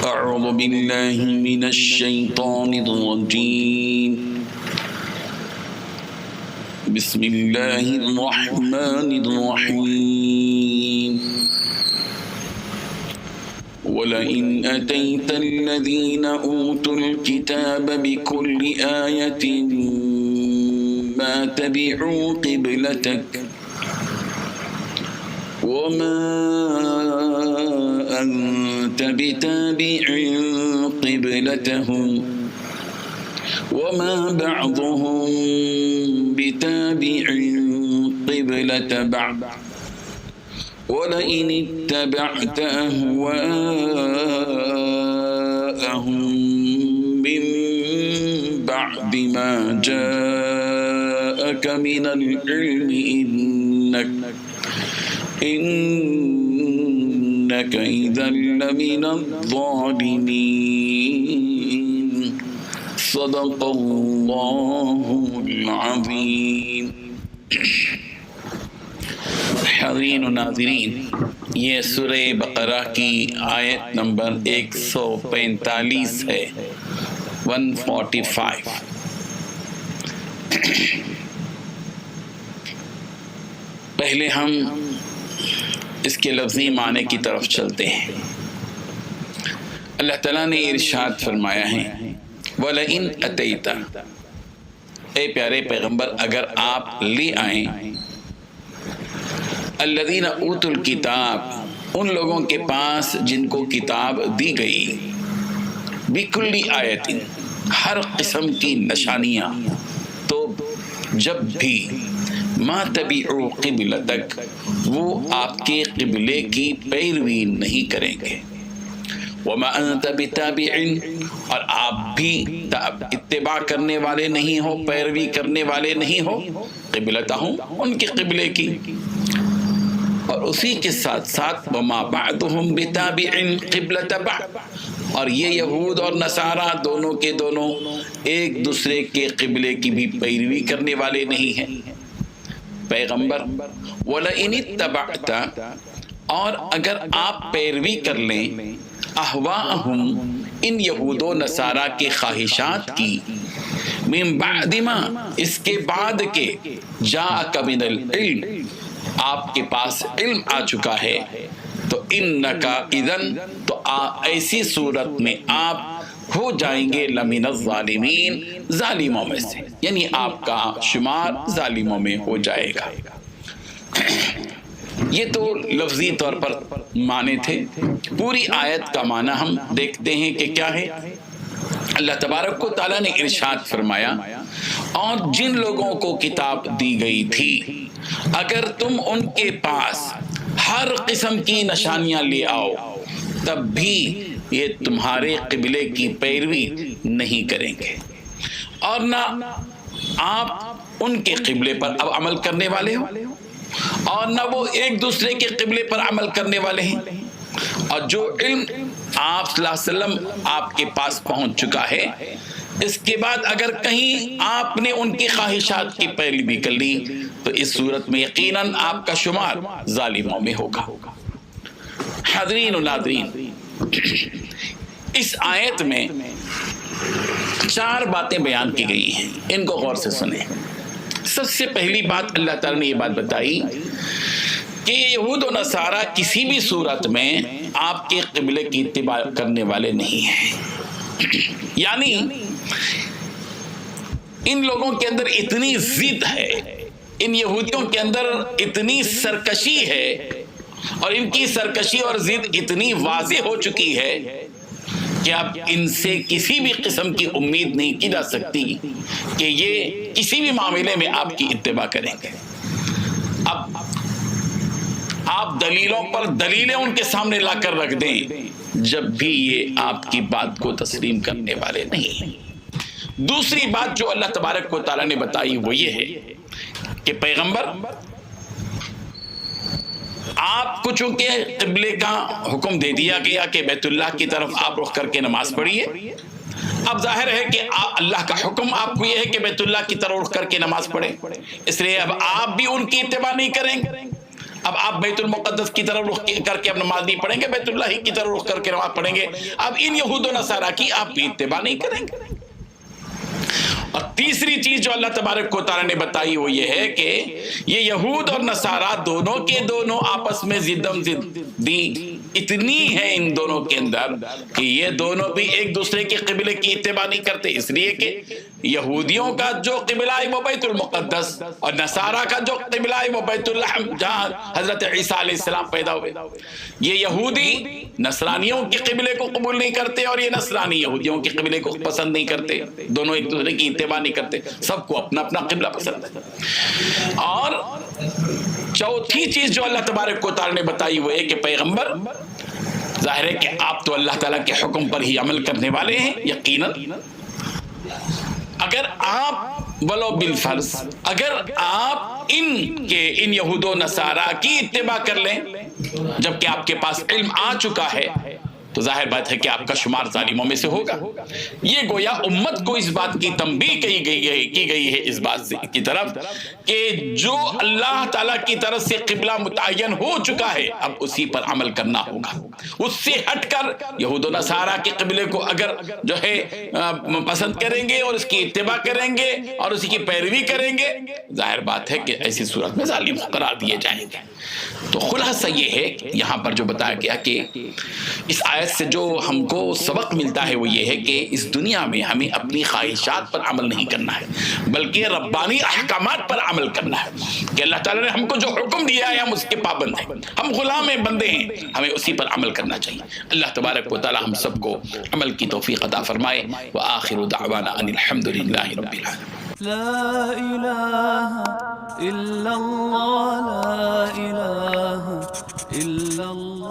أعوذ بالله من الشيطان الرجيم بسم الله الرحمن الرحيم ولئن أتيت الذين أوتوا الكتاب بكل آية ما تبعوا قبلتك وما أنت بتابع قبلتهم وما بعضهم بتابع قبلة بعض ولئن اتبعت أهواءهم من بعد ما جاءك من العلم إنك إذا لمن الظالمين صدق الله العظيم. حاضرین و ناظرین، یہ سورہ بقرہ کی آیت نمبر 145 ہے، 145۔ پہلے ہم اس کے لفظی معنی کی طرف چلتے ہیں۔ اللہ تعالیٰ نے ارشاد فرمایا ہے وَلَئِنْ أَتَيْتَ، اے پیارے پیغمبر اگر آپ لے آئیں الذین اوتوا الکتاب، ان لوگوں کے پاس جن کو کتاب دی گئی، بکل آیت، ہر قسم کی نشانیاں، تو جب بھی ما تبعوا قبلتک، وہ آپ کے قبلے کی پیروی نہیں کریں گے، وما انت بتابع، اور آپ بھی اتباع کرنے والے نہیں ہو، پیروی کرنے والے نہیں ہو، قبلتہم، ان کے قبلے کی، اور اسی کے ساتھ ساتھ وما بعضهم بتابع قبلۃ بعض، اور یہ یہود اور نصارہ دونوں کے دونوں ایک دوسرے کے قبلے کی بھی پیروی کرنے والے نہیں ہیں۔ پیغمبر وَلَئِنِ اتَّبَعْتَ، اور اگر آپ پیروی کر لیں احواءہم، ان یہود و نصارہ کے خواہشات کی، من بعد ما، اس کے بعد کے، جاءک من العلم، آپ کے پاس علم آ چکا ہے، تو انکا اذن، تو ایسی صورت میں آپ ہو جائیں گے لمن الظالمین، ظالموں میں سے، یعنی آپ کا شمار ظالموں میں ہو جائے گا۔ یہ تو لفظی طور پر معنی تھے۔ پوری آیت کا معنی ہم دیکھتے ہیں کہ کیا ہے۔ اللہ تبارک و تعالیٰ نے ارشاد فرمایا اور جن لوگوں کو کتاب دی گئی تھی اگر تم ان کے پاس ہر قسم کی نشانیاں لے آؤ تب بھی یہ تمہارے قبلے کی پیروی نہیں کریں گے، اور نہ آپ ان کے قبلے پر اب عمل کرنے والے ہو، اور نہ وہ ایک دوسرے کے قبلے پر عمل کرنے والے ہیں۔ اور جو علم آپ صلی اللہ علیہ وسلم آپ کے پاس پہنچ چکا ہے، اس کے بعد اگر کہیں آپ نے ان کی خواہشات کی پیروی کر لی تو اس صورت میں یقیناً آپ کا شمار ظالموں میں ہوگا۔ حاضرین و ناظرین، اس آیت میں 4 باتیں بیان کی گئی ہیں، ان کو غور سے سنیں۔ سب سے پہلی بات اللہ تعالیٰ نے یہ بات بتائی کہ یہود و نصارہ کسی بھی صورت میں آپ کے قبلے کی اتباع کرنے والے نہیں ہیں، یعنی ان لوگوں کے اندر اتنی ضد ہے، ان یہودیوں کے اندر اتنی سرکشی ہے، اور ان کی سرکشی اور ضد اتنی واضح ہو چکی ہے کہ اب ان سے کسی بھی قسم کی امید نہیں کی جا سکتی کہ یہ کسی بھی معاملے میں آپ کی اتباع کریں گے۔ اب آپ دلیلوں پر دلیلیں ان کے سامنے لا کر رکھ دیں، جب بھی یہ آپ کی بات کو تسلیم کرنے والے نہیں ہیں۔ دوسری بات جو اللہ تبارک و تعالیٰ نے بتائی وہ یہ ہے کہ پیغمبر آپ کو چونکہ قبلے کا حکم دے دیا گیا کہ بیت اللہ کی طرف آپ رخ کر کے نماز پڑھیے، اب ظاہر ہے کہ اللہ کا حکم آپ کو یہ ہے کہ بیت اللہ کی طرف رخ کر کے نماز پڑھیں، اس لیے اب آپ بھی ان کی اتباع نہیں کریں گے، اب آپ بیت المقدس کی طرف رخ کر کے اب نماز نہیں پڑھیں گے، بیت اللہ ہی کی طرف رخ کر کے نماز پڑھیں گے. اب ان یہود و نصارہ کی آپ بھی اتباع نہیں کریں گے. اور تیسری چیز جو اللہ تبارک و تعالیٰ نے بتائی وہ یہ ہے کہ یہ یہود اور نصارہ دونوں کے دونوں آپس میں ضدم ضدی اتنی ہے ان دونوں کے اندر کہ یہ دونوں بھی ایک دوسرے کے قبلے کی اتباع نہیں کرتے، اس لیے کہ یہودیوں کا جو قبلہ ہے وہ بیت المقدس اور نصارہ کا جو قبلہ ہے وہ بیت الحم جہاں حضرت عیسیٰ علیہ السلام پیدا ہوئے. یہ یہودی نصرانیوں کے قبلے کو قبول نہیں کرتے اور یہ نصرانی یہودیوں کے قبلے کو پسند نہیں کرتے، دونوں ایک دوسرے کی اتباع نہیں کرتے، سب کو اپنا اپنا قبلہ پسند ہے. اور چوتھی چیز جو اللہ تبارک و تعالیٰ نے بتائی وہ ہے کہ پیغمبر ظاہر ہے کہ آپ تو اللہ تعالیٰ کے حکم پر ہی عمل کرنے والے ہیں یقیناً. اگر آپ ولو بالفرض اگر آپ ان یہود و نصارہ کی اتباع کر لیں جبکہ آپ کے پاس علم آ چکا ہے تو ظاہر بات ہے کہ آپ کا شمار ظالموں میں سے ہوگا. یہ گویا امت کو اس بات کی تنبیہ کی گئی ہے اس بات کی طرف کہ جو اللہ تعالیٰ کی طرف سے قبلہ متعین ہو چکا ہے اب اسی پر عمل کرنا ہوگا. اس سے ہٹ کر یہود و نصارہ کے قبلے کو اگر جو ہے پسند کریں گے اور اس کی اتباع کریں گے اور اسی کی پیروی کریں گے ظاہر بات ہے کہ ایسی صورت میں ظالم قرار دیے جائیں گے. تو خلاصہ یہ ہے کہ یہاں پر جو بتایا گیا کہ اس آیت سے جو ہم کو سبق ملتا ہے وہ یہ ہے کہ اس دنیا میں ہمیں اپنی خواہشات پر عمل نہیں کرنا ہے بلکہ ربانی احکامات پر عمل کرنا ہے کہ اللہ تعالیٰ نے ہم کو جو حکم دیا ہے ہم اس کے پابند ہیں، ہم غلام ہیں، بندے ہیں، ہمیں اسی پر عمل کرنا چاہیے. اللہ تبارک و تعالیٰ ہم سب کو عمل کی توفیق عطا فرمائے. وآخر دعوانا ان الحمد للہ رب العالمین. لا إله إلا الله لا إله إلا الله